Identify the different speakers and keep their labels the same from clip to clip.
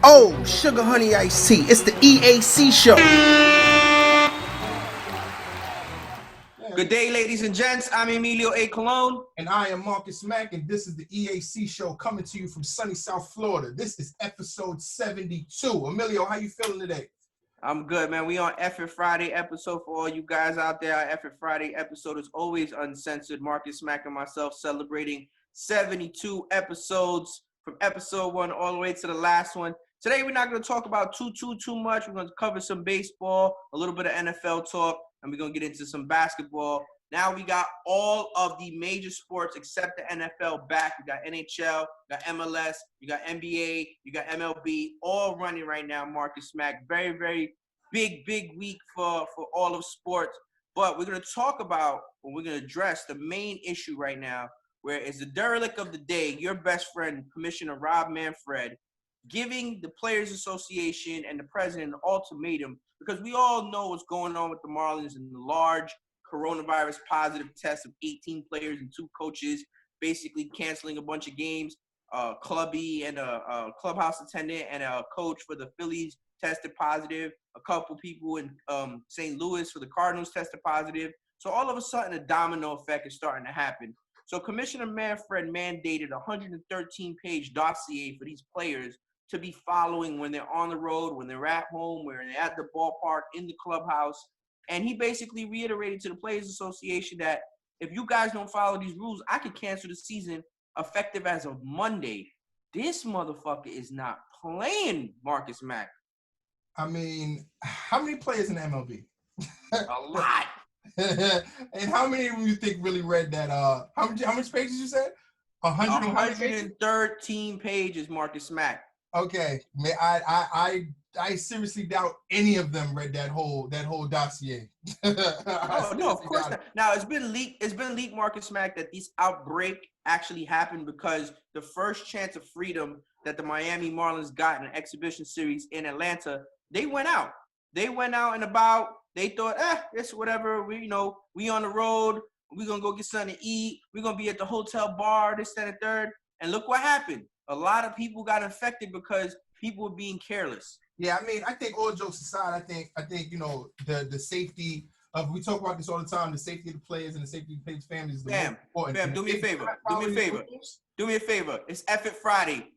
Speaker 1: Oh, sugar honey iced tea. It's the EAC Show.
Speaker 2: Good day, ladies and gents. I'm Emilio A. Colon.
Speaker 3: And I am Marcus Mack, and this is the EAC Show coming to you from sunny South Florida. This is episode 72. Emilio, how you feeling today?
Speaker 2: I'm good, man. We on Effort Friday episode for all you guys out there. Our Effort Friday episode is always uncensored. Marcus Mack and myself celebrating 72 episodes from episode 1 all the way to the last one. Today, we're not going to talk about too much. We're going to cover some baseball, a little bit of NFL talk, and we're going to get into some basketball. Now we got all of the major sports except the NFL back. We got NHL, we got MLS, you got NBA, you got MLB, all running right now, Marcus Mack. Very, very big week for all of sports. But we're going to talk about, or we're going to address the main issue right now, where it's the derelict of the day, your best friend, Commissioner Rob Manfred, giving the Players Association and the president an ultimatum, because we all know what's going on with the Marlins and the large coronavirus positive test of 18 players and 2 coaches, basically canceling a bunch of games. Clubby and a clubhouse attendant and a coach for the Phillies tested positive. A couple people in St. Louis for the Cardinals tested positive. So all of a sudden, a domino effect is starting to happen. So Commissioner Manfred mandated a 113-page dossier for these players to be following when they're on the road, when they're at home, when they're at the ballpark, in the clubhouse. And he basically reiterated to the Players Association that if you guys don't follow these rules, I could cancel the season effective as of Monday. This motherfucker is not playing, Marcus Mack.
Speaker 3: I mean, how many players in the MLB?
Speaker 2: A lot.
Speaker 3: And how many of you think really read that? How much pages you said?
Speaker 2: 113 pages, Marcus Mack.
Speaker 3: Okay, I seriously doubt any of them read that whole dossier.
Speaker 2: No, of course not. Now it's been leaked, Marcus Mack, that this outbreak actually happened because the first chance of freedom that the Miami Marlins got in an exhibition series in Atlanta, they went out. They thought, it's whatever. We on the road. We're gonna go get something to eat. We're gonna be at the hotel bar, this, that, and third. And look what happened. A lot of people got infected because people were being careless.
Speaker 3: Yeah, I mean, I think all jokes aside, I think the safety of, we talk about this all the time, the safety of the players and the safety of the players' families is the most important.
Speaker 2: Fam, do me a favor. It's Effort Friday.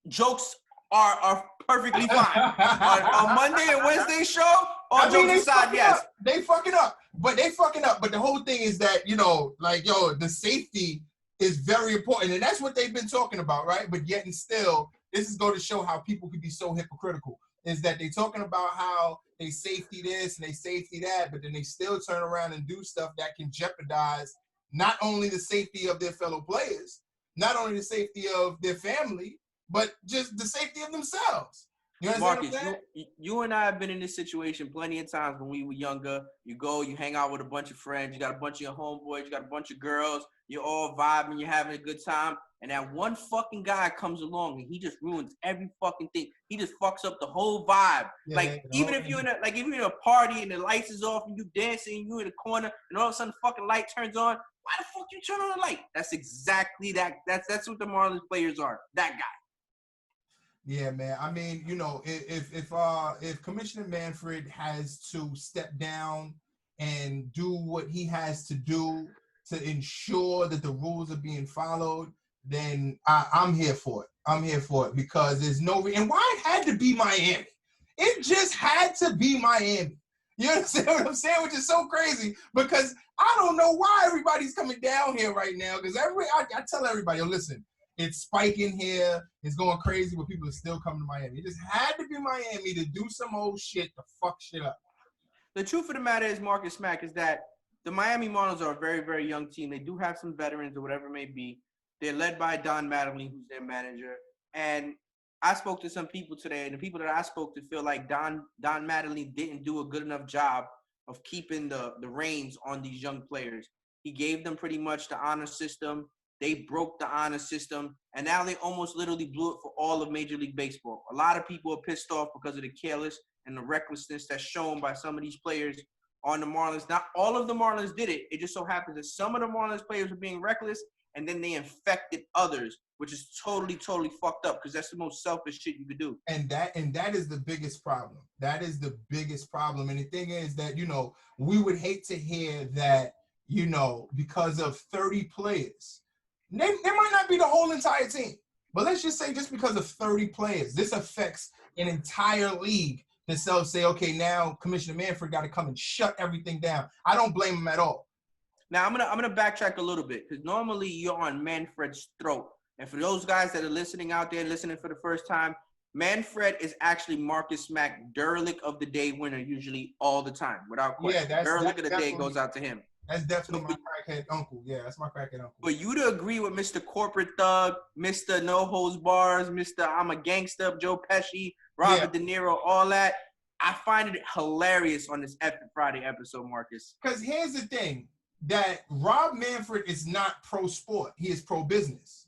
Speaker 2: Jokes are perfectly fine. on Monday and Wednesday show, all jokes aside, yes.
Speaker 3: They fucking up. But the whole thing is that, the safety is very important. And that's what they've been talking about, right? But yet and still, this is going to show how people could be so hypocritical. Is that they're talking about how they safety this and they safety that, but then they still turn around and do stuff that can jeopardize not only the safety of their fellow players, not only the safety of their family, but just the safety of themselves. You understand
Speaker 2: Marcus,
Speaker 3: what I'm saying?
Speaker 2: you and I have been in this situation plenty of times when we were younger. You go, you hang out with a bunch of friends, you got a bunch of your homeboys, you got a bunch of girls, you're all vibing, you're having a good time, and that one fucking guy comes along and he just ruins every fucking thing. He just fucks up the whole vibe. Yeah, even if you're in a party and the lights is off and you dancing, you in the corner, and all of a sudden the fucking light turns on, why the fuck you turn on the light? That's exactly that. That's what the Marlins players are. That guy.
Speaker 3: Yeah, man. I mean, if Commissioner Manfred has to step down and do what he has to do to ensure that the rules are being followed, then I'm here for it. I'm here for it because there's no and why it had to be Miami? It just had to be Miami. You understand what I'm saying? Which is so crazy because I don't know why everybody's coming down here right now. Because I tell everybody, listen, it's spiking here, it's going crazy, but people are still coming to Miami. It just had to be Miami to do some old shit to fuck shit up.
Speaker 2: The truth of the matter is, Marcus Mack, is that the Miami Marlins are a very, very young team. They do have some veterans or whatever it may be. They're led by Don Mattingly, who's their manager. And I spoke to some people today, and the people that I spoke to feel like Don Mattingly didn't do a good enough job of keeping the reins on these young players. He gave them pretty much the honor system. They broke the honor system, and now they almost literally blew it for all of Major League Baseball. A lot of people are pissed off because of the careless and the recklessness that's shown by some of these players on the Marlins. Not all of the Marlins did it. It just so happens that some of the Marlins players were being reckless, and then they infected others. which is totally fucked up because that's the most selfish shit you could do.
Speaker 3: And that is the biggest problem. That is the biggest problem. And the thing is that, we would hate to hear that, because of 30 players, they might not be the whole entire team. But let's just say just because of 30 players, this affects an entire league to say, okay, now Commissioner Manfred got to come and shut everything down. I don't blame him at all.
Speaker 2: Now I'm gonna backtrack a little bit because normally you're on Manfred's throat. And for those guys that are listening out there, listening for the first time, Manfred is actually Marcus Mack Derlick of the Day winner usually all the time, without question.
Speaker 3: Yeah,
Speaker 2: Derlick of the Day goes out to him.
Speaker 3: That's definitely my crackhead uncle. Yeah, that's my crackhead uncle.
Speaker 2: But you to agree with Mr. Corporate Thug, Mr. No Holds Bars, Mr. I'm a Gangster, Joe Pesci, Robert De Niro, all that, I find it hilarious on this Effing Friday episode, Marcus.
Speaker 3: Because here's the thing, that Rob Manfred is not pro-sport. He is pro-business.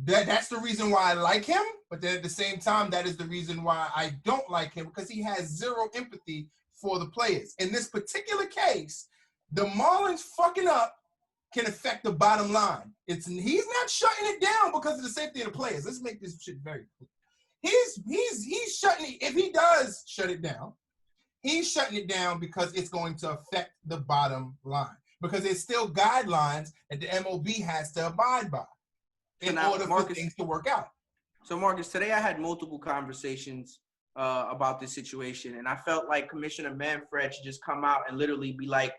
Speaker 3: That's the reason why I like him, but then at the same time, that is the reason why I don't like him, because he has zero empathy for the players. In this particular case, the Marlins fucking up can affect the bottom line. He's not shutting it down because of the safety of the players. Let's make this shit very clear. He's shutting it. If he does shut it down, he's shutting it down because it's going to affect the bottom line. Because there's still guidelines that the MLB has to abide by in order for things to work out.
Speaker 2: So, Marcus, today I had multiple conversations about this situation, and I felt like Commissioner Manfred should just come out and literally be like,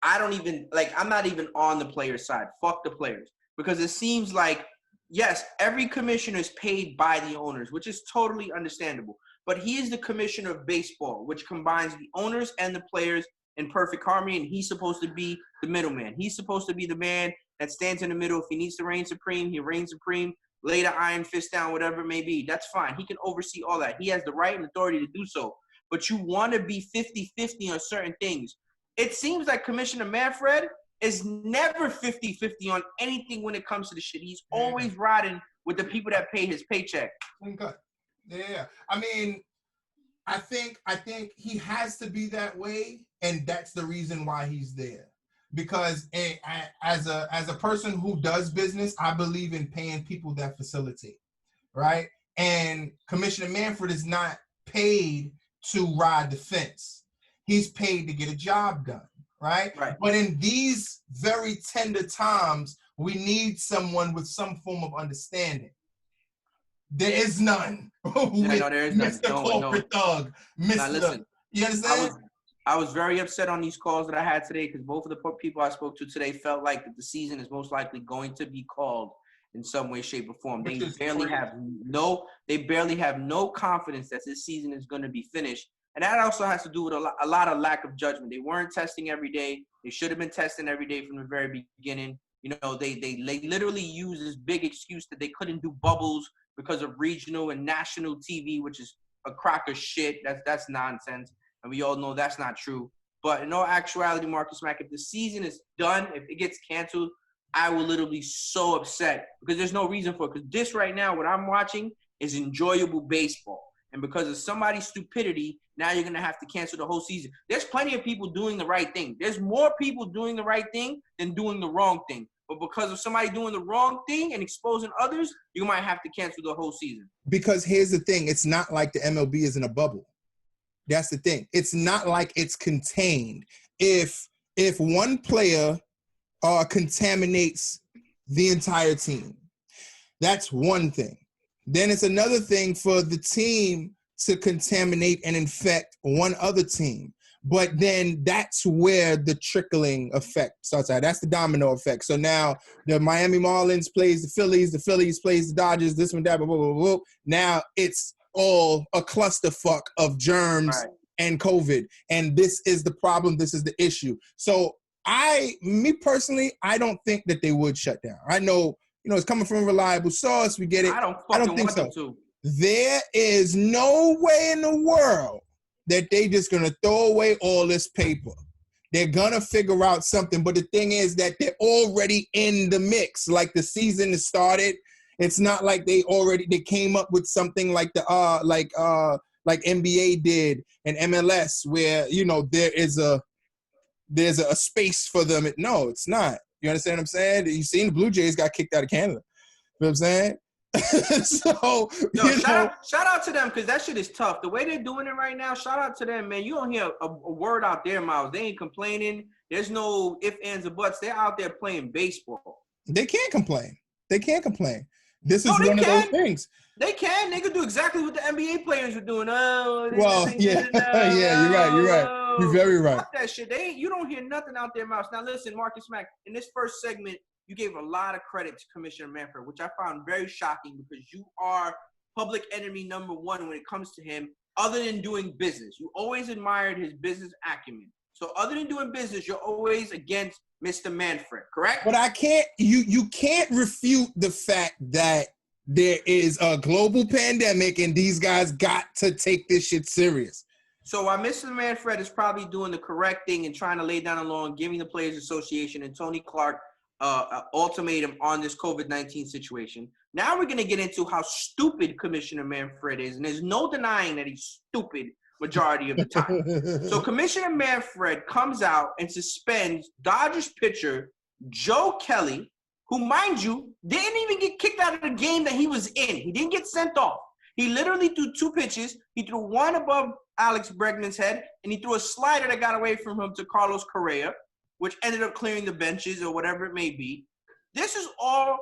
Speaker 2: I'm not even on the players' side. Fuck the players. Because it seems like, yes, every commissioner is paid by the owners, which is totally understandable. But he is the commissioner of baseball, which combines the owners and the players in perfect harmony, and he's supposed to be the middleman. He's supposed to be the man that stands in the middle. If he needs to reign supreme, he reigns supreme, lay the iron fist down, whatever it may be. That's fine. He can oversee all that. He has the right and authority to do so. But you want to be 50-50 on certain things. It seems like Commissioner Manfred is never 50-50 on anything when it comes to the shit. He's always riding with the people that pay his paycheck.
Speaker 3: Okay. Yeah. I mean, I think he has to be that way, and that's the reason why he's there. Because as a person who does business, I believe in paying people that facilitate, right? And Commissioner Manfred is not paid to ride the fence. He's paid to get a job done, right? But in these very tender times, we need someone with some form of understanding. There is none.
Speaker 2: There is none.
Speaker 3: Mr. Corporate Thug. Mr.
Speaker 2: Listen,
Speaker 3: you understand?
Speaker 2: I was very upset on these calls that I had today because both of the people I spoke to today felt like that the season is most likely going to be called in some way, shape, or form. They barely have no confidence that this season is going to be finished. And that also has to do with a lot of lack of judgment. They weren't testing every day. They should have been testing every day from the very beginning. They literally use this big excuse that they couldn't do bubbles because of regional and national TV, which is a crock of shit. That's nonsense. And we all know that's not true. But in all actuality, Marcus Mack, if the season is done, if it gets canceled, I will literally be so upset because there's no reason for it. Because this right now, what I'm watching is enjoyable baseball. And because of somebody's stupidity, now you're going to have to cancel the whole season. There's plenty of people doing the right thing. There's more people doing the right thing than doing the wrong thing. But because of somebody doing the wrong thing and exposing others, you might have to cancel the whole season.
Speaker 1: Because here's the thing. It's not like the MLB is in a bubble. That's the thing. It's not like it's contained. If one player contaminates the entire team, that's one thing. Then it's another thing for the team to contaminate and infect one other team. But then that's where the trickling effect starts out. That's the domino effect. So now the Miami Marlins plays the Phillies plays the Dodgers, this one, that, blah, blah, blah, blah. Now it's all a clusterfuck of germs and COVID. And this is the problem. This is the issue. So me personally, I don't think that they would shut down. I know, it's coming from a reliable source. We get it.
Speaker 2: I don't think so.
Speaker 1: There is no way in the world that they just going to throw away all this paper. They're going to figure out something. But the thing is that they're already in the mix. Like the season has started. It's not like they came up with something like like NBA did and MLS where, there's a space for them. No, it's not. You understand what I'm saying? You seen the Blue Jays got kicked out of Canada. You know what I'm saying? So,
Speaker 2: shout out to them because that shit is tough. The way they're doing it right now, shout out to them, man. You don't hear a word out there, Miles. They ain't complaining. There's no ifs, ands, or buts. They're out there playing baseball.
Speaker 1: They can't complain. This is one of those things.
Speaker 2: They can. They could do exactly what the NBA players were doing. Oh,
Speaker 1: yeah, you're right. You're very right.
Speaker 2: Fuck that shit. You don't hear nothing out there, Miles. Now listen, Marcus Mack, in this first segment, you gave a lot of credit to Commissioner Manfred, which I found very shocking because you are public enemy number one when it comes to him, other than doing business. You always admired his business acumen. So other than doing business, you're always against Mr. Manfred, correct?
Speaker 1: But I can't, you can't refute the fact that there is a global pandemic and these guys got to take this shit serious.
Speaker 2: So while Mr. Manfred is probably doing the correct thing and trying to lay down a law and giving the Players Association and Tony Clark ultimatum on this COVID-19 situation. Now we're going to get into how stupid Commissioner Manfred is, and there's no denying that he's stupid majority of the time. So Commissioner Manfred comes out and suspends Dodgers pitcher Joe Kelly, who, mind you, didn't even get kicked out of the game that he was in. He didn't get sent off. He literally threw 2 pitches. He threw one above Alex Bregman's head, and he threw a slider that got away from him to Carlos Correa, which ended up clearing the benches or whatever it may be. This is all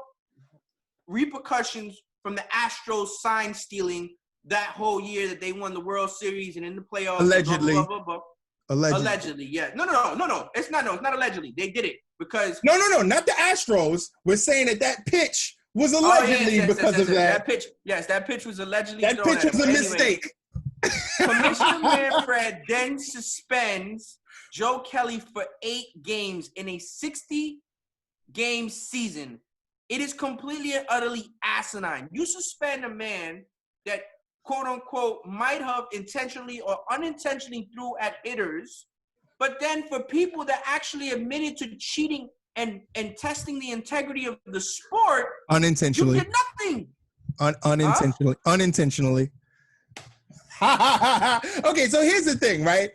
Speaker 2: repercussions from the Astros sign stealing that whole year that they won the World Series and in the playoffs.
Speaker 1: Allegedly.
Speaker 2: Blah, blah, blah, blah. Allegedly, yeah. No. It's not allegedly. They did it because...
Speaker 1: No, not the Astros. We're saying that pitch was allegedly because of that.
Speaker 2: That pitch was allegedly
Speaker 1: That pitch was a mistake.
Speaker 2: Commissioner Manfred then suspends Joe Kelly for 8 games in a 60-game season. It is completely and utterly asinine. You suspend a man that, quote-unquote, might have intentionally or unintentionally threw at hitters, but then for people that actually admitted to cheating and testing the integrity of the sport,
Speaker 1: unintentionally,
Speaker 2: you did nothing.
Speaker 1: Unintentionally. Okay, so here's the thing, right?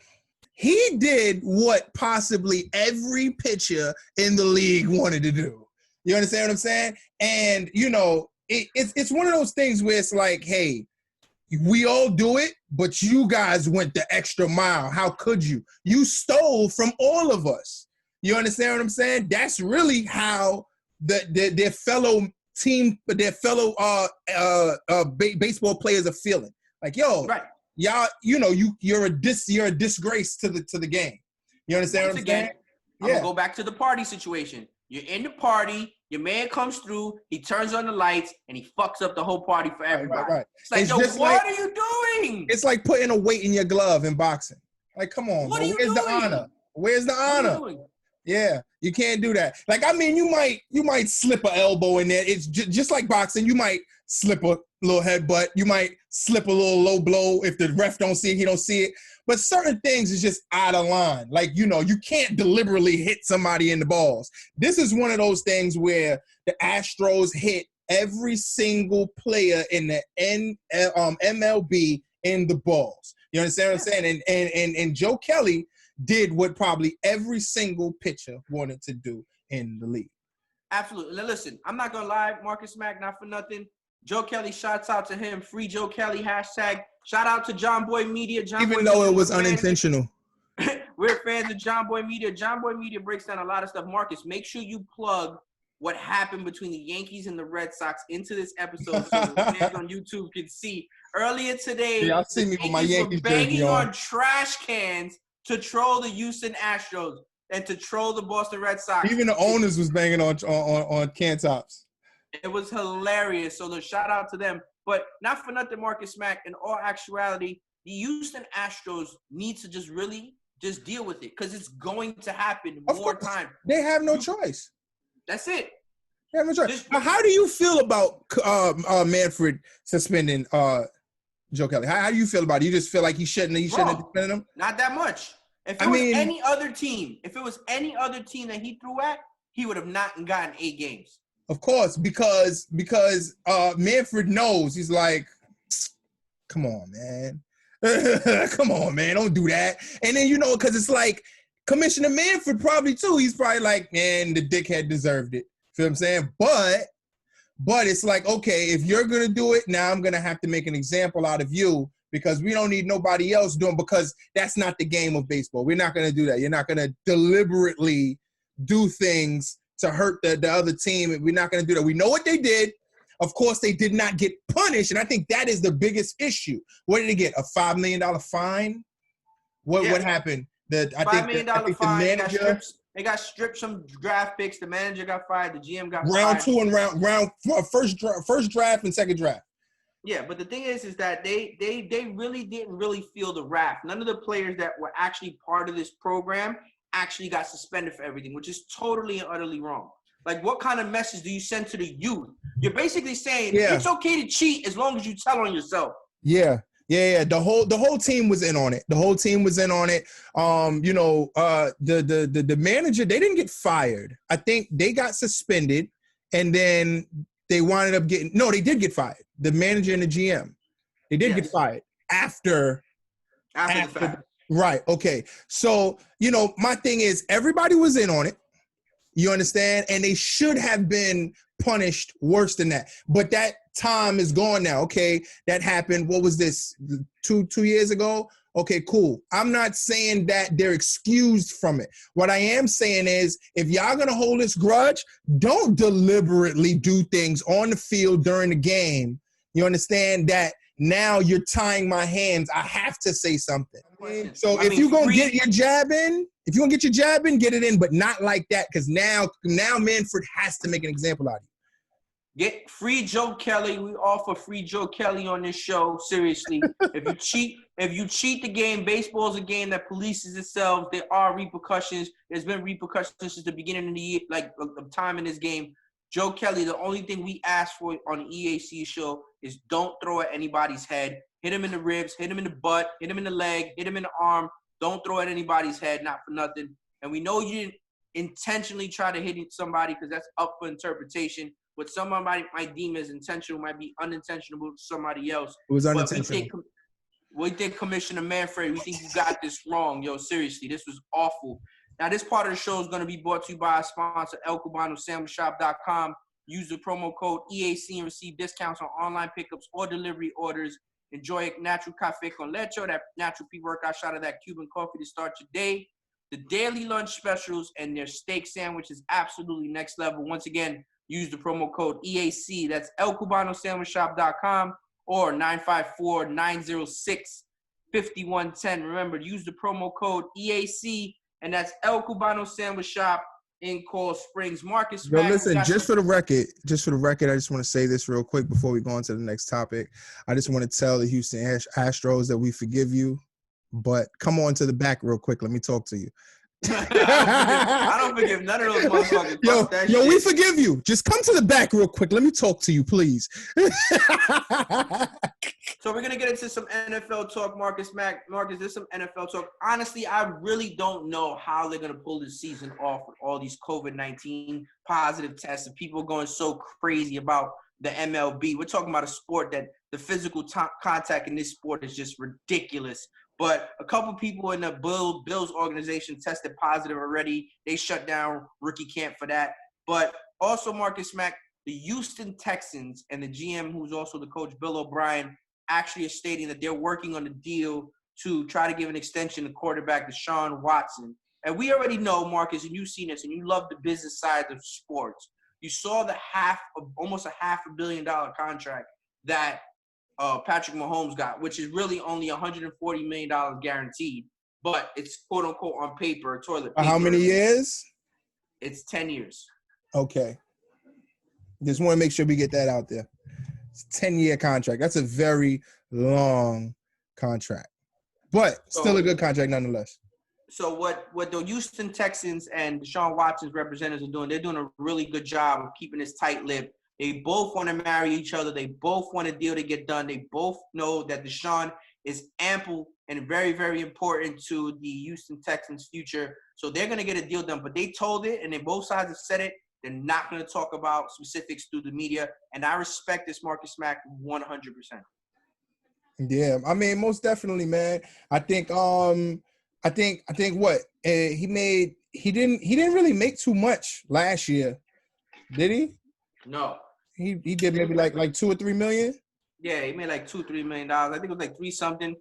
Speaker 1: He did what possibly every pitcher in the league wanted to do. You understand what I'm saying? And, it's one of those things where it's like, hey, we all do it, but you guys went the extra mile. How could you? You stole from all of us. You understand what I'm saying? That's really how their fellow team, their fellow baseball players are feeling. Like, yo,
Speaker 2: right.
Speaker 1: Y'all, you're a disgrace to the game. You understand what I'm saying?
Speaker 2: I'm gonna go back to the party situation. You're in the party, your man comes through, he turns on the lights, and he fucks up the whole party for everybody.
Speaker 1: Right.
Speaker 2: It's like, yo, what are you doing?
Speaker 1: It's like putting a weight in your glove in boxing. Like, come on,
Speaker 2: what
Speaker 1: bro. Where's the honor? Where's the honor? Yeah, you can't do that. Like, I mean, you might slip an elbow in there. It's just like boxing. You might slip a little headbutt. You might slip a little low blow. If the ref don't see it, he don't see it. But certain things is just out of line. Like, you can't deliberately hit somebody in the balls. This is one of those things where the Astros hit every single player in the MLB in the balls. You understand what I'm saying? And Joe Kelly did what probably every single pitcher wanted to do in the league.
Speaker 2: Absolutely. Now listen, I'm not going to lie, Marcus Mack, not for nothing. Joe Kelly, shouts out to him. Free Joe Kelly, hashtag. Shout out to John Boy Media.
Speaker 1: Even though it was unintentional.
Speaker 2: We're fans of John Boy Media. John Boy Media breaks down a lot of stuff. Marcus, make sure you plug what happened between the Yankees and the Red Sox into this episode so the fans on YouTube can see. Earlier today,
Speaker 1: y'all see me with my Yankees
Speaker 2: were banging on trash cans to troll the Houston Astros and to troll the Boston Red Sox.
Speaker 1: Even the owners was banging on can tops.
Speaker 2: It was hilarious. So the shout out to them. But not for nothing, Marcus Mack, in all actuality, the Houston Astros need to just really just deal with it because it's going to happen more time.
Speaker 1: They have no choice.
Speaker 2: That's it.
Speaker 1: They have no choice. Now, how do you feel about Manfred suspending Joe Kelly? How do you feel about it? You just feel like he shouldn't have suspended him?
Speaker 2: Not that much. If it was any other team that he threw at, he would have not gotten 8 games.
Speaker 1: Of course, because Manfred knows. He's like, come on, man. Come on, man. Don't do that. And then, because it's like Commissioner Manfred probably, too. He's probably like, man, the dickhead deserved it. Feel what I'm saying? But it's like, okay, if you're going to do it, now I'm going to have to make an example out of you because we don't need nobody else doing, because that's not the game of baseball. We're not going to do that. You're not going to deliberately do things to hurt the other team. We're not going to do that. We know what they did. Of course, they did not get punished, and I think that is the biggest issue. What did they get? A $5 million fine? What happened?
Speaker 2: $5 million fine. The manager, they got stripped some draft picks. The manager got fired. The GM got fired.
Speaker 1: Round 2 and round first draft and second draft.
Speaker 2: Yeah, but the thing is that they really didn't really feel the wrath. None of the players that were actually part of this program actually got suspended for everything, which is totally and utterly wrong. Like, what kind of message do you send to the youth? You're basically saying it's okay to cheat as long as you tell on yourself.
Speaker 1: Yeah. The whole team was in on it. The whole team was in on it. The manager, they didn't get fired. I think they got suspended, and then they wound up getting. No, they did get fired. The manager and the GM, they did get fired after
Speaker 2: the fact.
Speaker 1: Right. Okay. So my thing is, everybody was in on it. You understand? And they should have been punished worse than that. But that time is gone now. Okay, that happened. What was this? Two years ago? Okay, cool. I'm not saying that they're excused from it. What I am saying is, if y'all gonna hold this grudge, don't deliberately do things on the field during the game. You understand that now you're tying my hands. I have to say something. So if you're gonna get your jab in, get it in, but not like that, because now Manfred has to make an example out of you.
Speaker 2: Get free Joe Kelly. We offer free Joe Kelly on this show. Seriously, if you cheat the game, baseball is a game that polices itself. There are repercussions. There's been repercussions since the beginning of the year, like of time in this game. Joe Kelly, the only thing we ask for on the EAC show is don't throw at anybody's head. Hit him in the ribs, hit him in the butt, hit him in the leg, hit him in the arm. Don't throw at anybody's head, not for nothing. And we know you didn't intentionally try to hit somebody, because that's up for interpretation. What somebody might deem as intentional might be unintentional to somebody else.
Speaker 1: It was unintentional.
Speaker 2: We think Commissioner Manfred, we think you got this wrong. Yo, seriously, this was awful. Now, this part of the show is going to be brought to you by our sponsor, ElCubanoSandwichShop.com. Use the promo code EAC and receive discounts on online pickups or delivery orders. Enjoy a natural café con leche, that natural pre-workout shot of that Cuban coffee to start your day. The daily lunch specials and their steak sandwich is absolutely next level. Once again, use the promo code EAC. That's ElCubanoSandwichShop.com or 954-906-5110. Remember, use the promo code EAC, and that's El Cubano Sandwich Shop in Coral Springs. Marcus,
Speaker 1: yo, listen, just for the record, I just want to say this real quick before we go on to the next topic. I just want to tell the Houston Astros that we forgive you, but come on to the back real quick. Let me talk to you.
Speaker 2: I don't forgive none of those motherfuckers.
Speaker 1: Yo, we forgive you. Just come to the back real quick. Let me talk to you, please.
Speaker 2: So we're going to get into some NFL talk, Marcus, there's some NFL talk. Honestly, I really don't know how they're going to pull this season off with all these COVID-19 positive tests and people going so crazy about the MLB. We're talking about a sport that the physical contact in this sport is just ridiculous. But a couple people in the Bills organization tested positive already. They shut down rookie camp for that. But also, Marcus Mack, the Houston Texans and the GM, who's also the coach, Bill O'Brien, actually is stating that they're working on a deal to try to give an extension to quarterback Deshaun Watson. And we already know, Marcus, and you've seen this, and you love the business side of sports. You saw almost a $500 million contract that Patrick Mahomes got, which is really only $140 million guaranteed, but it's quote unquote on paper, toilet paper.
Speaker 1: How many years?
Speaker 2: It's 10 years.
Speaker 1: Okay. Just want to make sure we get that out there. It's a 10-year contract. That's a very long contract, but still a good contract nonetheless.
Speaker 2: So what the Houston Texans and Deshaun Watson's representatives are doing, they're doing a really good job of keeping this tight-lipped. They both want to marry each other. They both want a deal to get done. They both know that Deshaun is ample and very, very important to the Houston Texans' future. So they're going to get a deal done. But they told it, and then both sides have said it. They're not going to talk about specifics through the media. And I respect this Marcus Mack 100%.
Speaker 1: Yeah, I mean, most definitely, man. I think what he didn't really make too much last year, did he?
Speaker 2: No.
Speaker 1: He did maybe like $2 or $3 million.
Speaker 2: Yeah, he made like $2-3 million. I think it was like 3 something.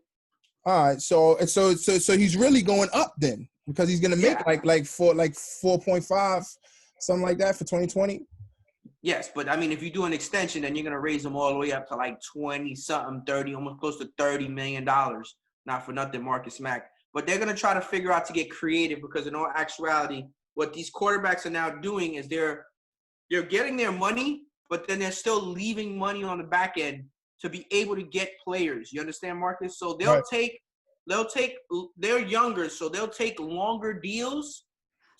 Speaker 1: All right, so he's really going up then because he's gonna make like 4.5, something like that for 2020.
Speaker 2: Yes, but I mean, if you do an extension, then you're gonna raise them all the way up to like 20 something, 30, almost close to $30 million. Not for nothing, Marcus Mack. But they're gonna try to figure out to get creative because in all actuality, what these quarterbacks are now doing is they're getting their money, but then they're still leaving money on the back end to be able to get players. You understand, Marcus? So they're younger, so they'll take longer deals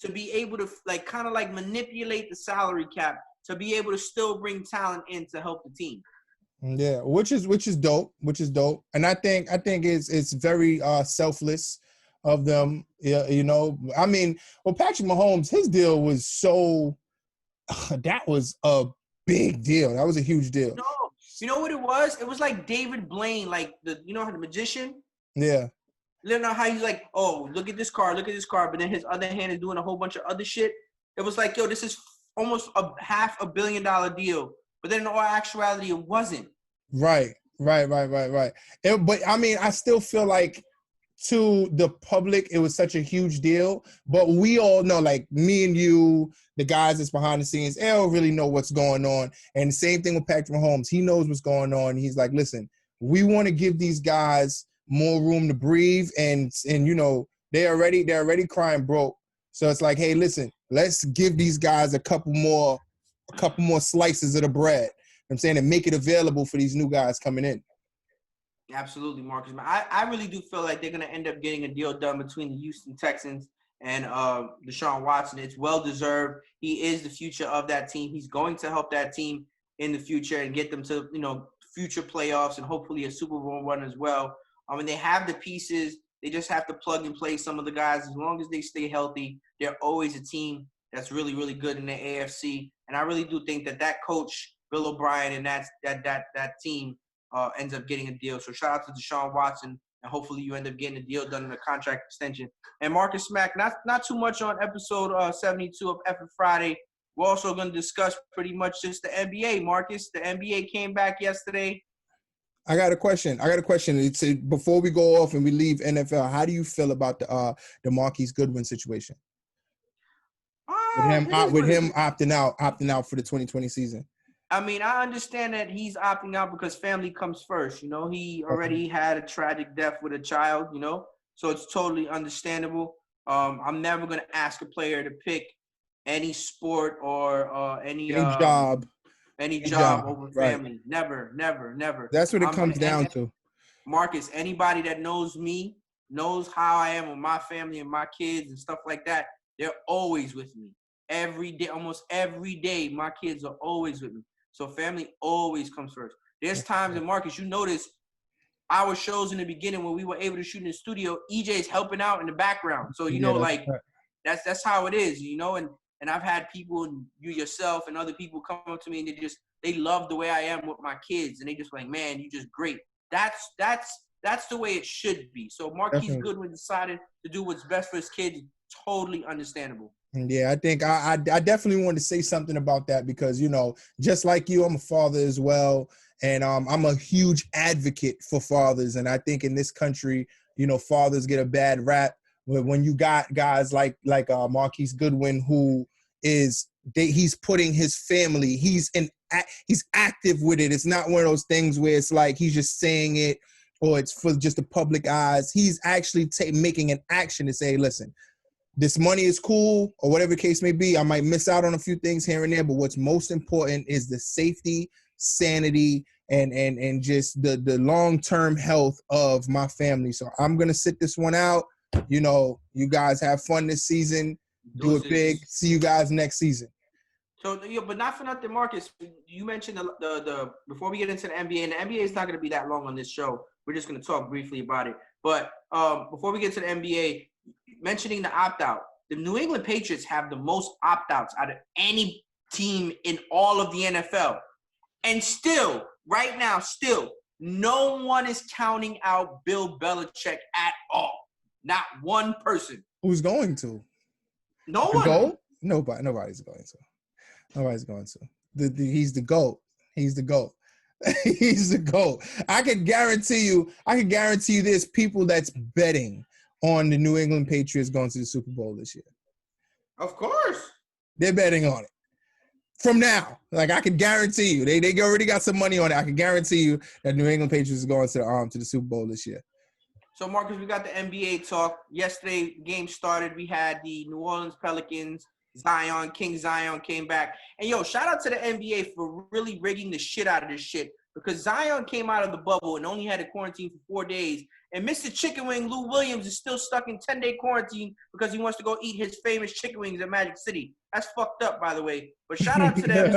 Speaker 2: to be able to kind of manipulate the salary cap to be able to still bring talent in to help the team.
Speaker 1: Yeah, which is dope. And I think it's very selfless of them. Yeah, I mean, Patrick Mahomes, his deal was so that was a big deal. That was a huge deal.
Speaker 2: No, you know what it was? It was like David Blaine, the magician.
Speaker 1: Yeah.
Speaker 2: You know how he's like, oh, look at this card, but then his other hand is doing a whole bunch of other shit. It was like, yo, this is almost a $500 million deal, but then in all actuality, it wasn't.
Speaker 1: Right. But I mean, I still feel like to the public, it was such a huge deal. But we all know, like me and you, the guys that's behind the scenes, they don't really know what's going on. And the same thing with Patrick Mahomes. He knows what's going on. He's like, listen, we want to give these guys more room to breathe. And they're already crying broke. So it's like, hey, listen, let's give these guys a couple more slices of the bread. I'm saying, and make it available for these new guys coming in.
Speaker 2: Absolutely, Marcus. I really do feel like they're going to end up getting a deal done between the Houston Texans and Deshaun Watson. It's well-deserved. He is the future of that team. He's going to help that team in the future and get them to, future playoffs and hopefully a Super Bowl run as well. I mean, they have the pieces. They just have to plug and play some of the guys. As long as they stay healthy, they're always a team that's really, really good in the AFC. And I really do think that coach, Bill O'Brien, and that team ends up getting a deal. So shout out to Deshaun Watson, and hopefully you end up getting a deal done in a contract extension. And Marcus Mack, not too much on episode 72 of Effort Friday. We're also going to discuss pretty much just the NBA, Marcus. The NBA came back yesterday.
Speaker 1: I got a question. It's before we go off and we leave NFL. How do you feel about the Marquise Goodwin situation? With him opting out for the 2020 season.
Speaker 2: I mean, I understand that he's opting out because family comes first. He already had a tragic death with a child. So it's totally understandable. I'm never going to ask a player to pick any sport or any job over family. Right. Never.
Speaker 1: That's what it comes down to.
Speaker 2: Marcus, anybody that knows me knows how I am with my family and my kids and stuff like that. They're always with me. Every day, almost every day, my kids are always with me. So family always comes first. There's times, and Marcus, you notice our shows in the beginning when we were able to shoot in the studio, EJ's helping out in the background. So, that's how it is, and I've had people, and you yourself and other people come up to me and they love the way I am with my kids. And they just like, man, you just great. That's the way it should be. So Marquise Goodwin decided to do what's best for his kids. Totally understandable.
Speaker 1: Yeah, I think I definitely wanted to say something about that because, just like you, I'm a father as well. And I'm a huge advocate for fathers. And I think in this country, fathers get a bad rap when you got guys like Marquise Goodwin, who he's putting his family, he's active with it. It's not one of those things where it's like he's just saying it or it's for just the public eyes. He's actually making an action to say, listen, this money is cool or whatever the case may be. I might miss out on a few things here and there, but what's most important is the safety, sanity, and just the long-term health of my family. So I'm going to sit this one out. You guys have fun this season. Do it big. See you guys next season.
Speaker 2: So, but not for nothing, Marcus. You mentioned the before we get into the NBA, and the NBA is not going to be that long on this show. We're just going to talk briefly about it. But before we get to the NBA, mentioning the opt-out, the New England Patriots have the most opt-outs out of any team in all of the NFL. And still, right now, no one is counting out Bill Belichick at all. Not one person.
Speaker 1: Who's going to?
Speaker 2: No one.
Speaker 1: Goal? Nobody's going to. Nobody's going to. He's the GOAT. He's the GOAT. He's the GOAT. I can guarantee you there's people that's betting on the New England Patriots going to the Super Bowl this year.
Speaker 2: Of course.
Speaker 1: They're betting on it. From now. Like, I can guarantee you. They already got some money on it. I can guarantee you that New England Patriots is going to the Super Bowl this year.
Speaker 2: So, Marcus, we got the NBA talk. Yesterday, game started. We had the New Orleans Pelicans. King Zion came back. And, yo, shout out to the NBA for really rigging the shit out of this shit, because Zion came out of the bubble and only had to quarantine for 4 days. And Mr. Chicken Wing, Lou Williams, is still stuck in 10-day quarantine because he wants to go eat his famous chicken wings at Magic City. That's fucked up, by the way. But shout out to them.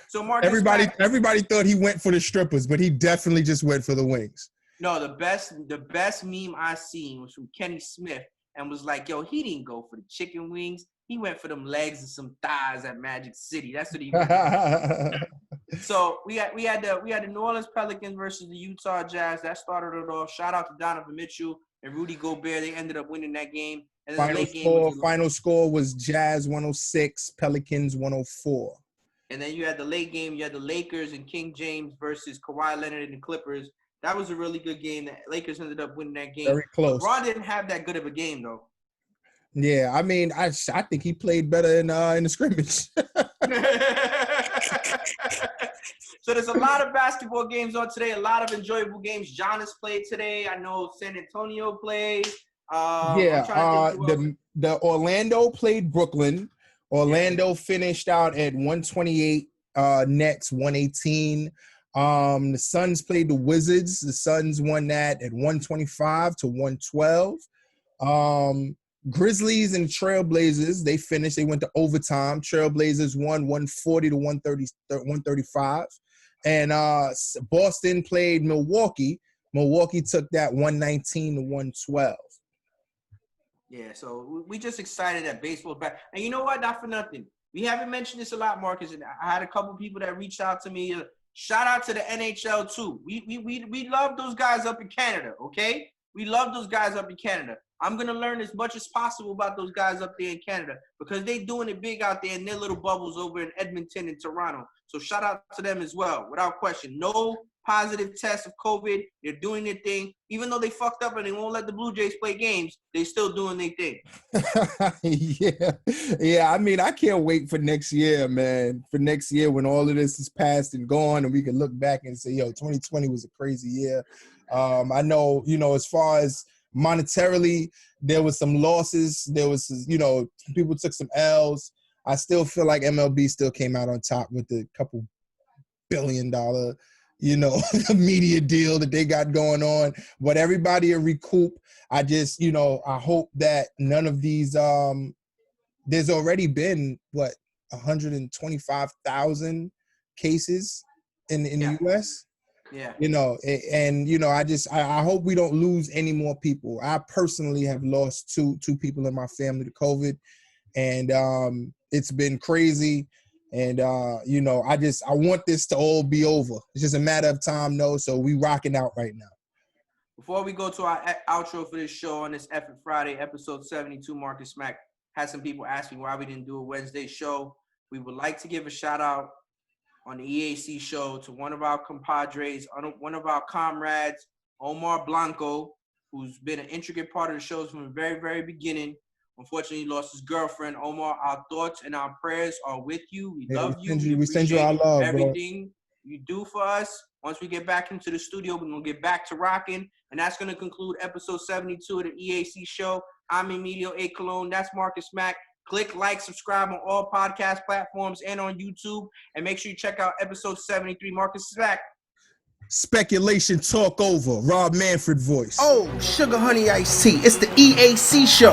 Speaker 2: So Marcus Mack.
Speaker 1: Everybody thought he went for the strippers, but he definitely just went for the wings.
Speaker 2: No, the best meme I seen was from Kenny Smith and was like, yo, he didn't go for the chicken wings. He went for them legs and some thighs at Magic City. That's what he went. So we had the New Orleans Pelicans versus the Utah Jazz. That started it off. Shout out to Donovan Mitchell and Rudy Gobert. They ended up winning that game. And
Speaker 1: Final score was Jazz 106, Pelicans 104.
Speaker 2: And then you had the late game. You had the Lakers and King James versus Kawhi Leonard and the Clippers. That was a really good game. The Lakers ended up winning that game.
Speaker 1: Very close.
Speaker 2: LeBron didn't have that good of a game, though.
Speaker 1: Yeah, I mean, I think he played better in the scrimmage.
Speaker 2: So there's a lot of basketball games on today, a lot of enjoyable games. Giannis played today. I know San Antonio played.
Speaker 1: The Orlando played Brooklyn. Orlando finished out at 128, Nets 118. The Suns played the Wizards. The Suns won that at 125 to 112. Grizzlies and Trailblazers, they finished. They went to overtime. Trailblazers won 140 to 135. And Boston played Milwaukee. Milwaukee took that 119 to 112.
Speaker 2: Yeah, so we just excited that baseball's back. And you know what? Not for nothing. We haven't mentioned this a lot, Marcus, and I had a couple people that reached out to me. Shout out to the NHL, too. We love those guys up in Canada, okay? We love those guys up in Canada. I'm going to learn as much as possible about those guys up there in Canada because they doing it big out there in their little bubbles over in Edmonton and Toronto. So shout out to them as well, without question. No positive tests of COVID. They're doing their thing. Even though they fucked up and they won't let the Blue Jays play games, they still doing their thing.
Speaker 1: Yeah. I mean, I can't wait for next year, man. For next year when all of this is past and gone and we can look back and say, yo, 2020 was a crazy year. I know, as far as monetarily, there was some losses. There was, people took some L's. I still feel like MLB still came out on top with the couple $1 billion, media deal that they got going on. But everybody will recoup. I just, I hope that none of these, there's already been, 125,000 cases in the U.S.?
Speaker 2: Yeah.
Speaker 1: I hope we don't lose any more people. I personally have lost two people in my family to COVID, and it's been crazy. And I want this to all be over. It's just a matter of time, so we rocking out right now.
Speaker 2: Before we go to our outro for this show on this Effort Friday, episode 72, Marcus Mack had some people asking why we didn't do a Wednesday show. We would like to give a shout out on the EAC Show to one of our compadres, one of our comrades, Omar Blanco, who's been an intricate part of the shows from the very, very beginning. Unfortunately, he lost his girlfriend. Omar, our thoughts and our prayers are with you. We love you.
Speaker 1: We send you our love,
Speaker 2: everything you do for us. Once we get back into the studio, we're going to get back to rocking. And that's going to conclude episode 72 of the EAC Show. I'm Emilio A. Colon. That's Marcus Mack. Click, like, subscribe on all podcast platforms and on YouTube. And make sure you check out episode 73, Marcus Mack.
Speaker 1: Speculation talk over. Rob Manfred voice.
Speaker 4: Oh, sugar honey iced tea. It's the EAC Show.